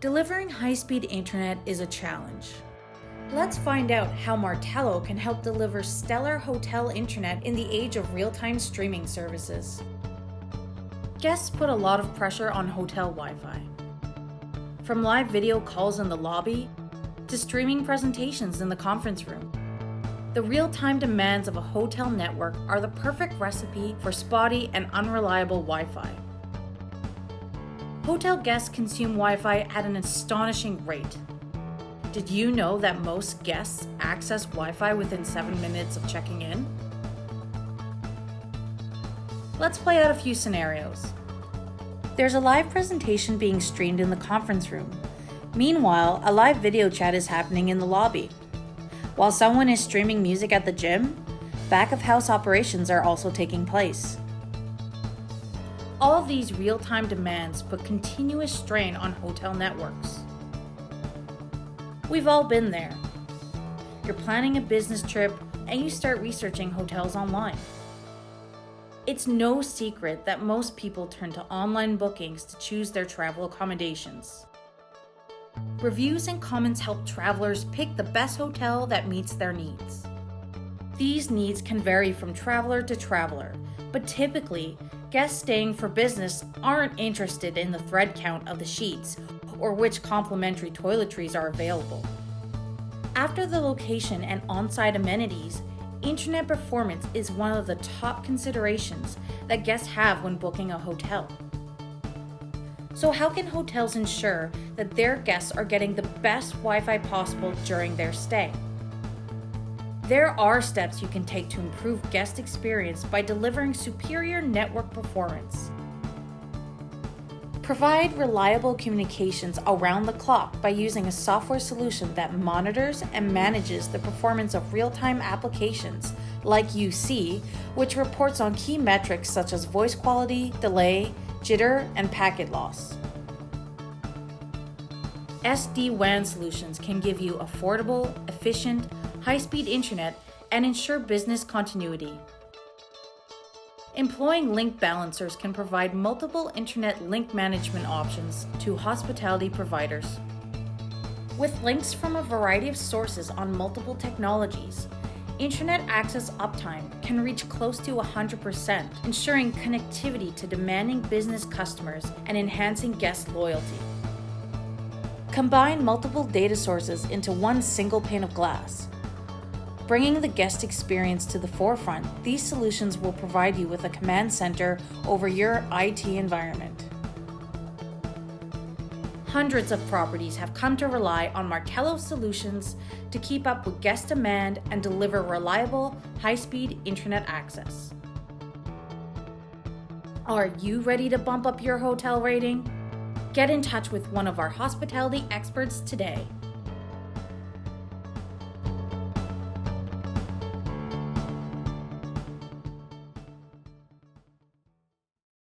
Delivering high-speed internet is a challenge. Let's find out how Martello can help deliver stellar hotel internet in the age of real-time streaming services. Guests put a lot of pressure on hotel Wi-Fi. From live video calls in the lobby to streaming presentations in the conference room. The real-time demands of a hotel network are the perfect recipe for spotty and unreliable Wi-Fi. Hotel guests consume Wi-Fi at an astonishing rate. Did you know that most guests access Wi-Fi within 7 minutes of checking in? Let's play out a few scenarios. There's a live presentation being streamed in the conference room. Meanwhile, a live video chat is happening in the lobby. While someone is streaming music at the gym, back-of-house operations are also taking place. All of these real-time demands put continuous strain on hotel networks. We've all been there. You're planning a business trip and you start researching hotels online. It's no secret that most people turn to online bookings to choose their travel accommodations. Reviews and comments help travelers pick the best hotel that meets their needs. These needs can vary from traveler to traveler, but typically, guests staying for business aren't interested in the thread count of the sheets or which complimentary toiletries are available. After the location and on-site amenities, internet performance is one of the top considerations that guests have when booking a hotel. So how can hotels ensure that their guests are getting the best Wi-Fi possible during their stay? There are steps you can take to improve guest experience by delivering superior network performance. Provide reliable communications around the clock by using a software solution that monitors and manages the performance of real-time applications like UC, which reports on key metrics such as voice quality, delay, jitter, and packet loss. SD-WAN solutions can give you affordable, efficient, high-speed internet and ensure business continuity. Employing link balancers can provide multiple internet link management options to hospitality providers. With links from a variety of sources on multiple technologies, internet access uptime can reach close to 100%, ensuring connectivity to demanding business customers and enhancing guest loyalty. Combine multiple data sources into one single pane of glass. Bringing the guest experience to the forefront, these solutions will provide you with a command center over your IT environment. Hundreds of properties have come to rely on Martello solutions to keep up with guest demand and deliver reliable, high-speed internet access. Are you ready to bump up your hotel rating? Get in touch with one of our hospitality experts today.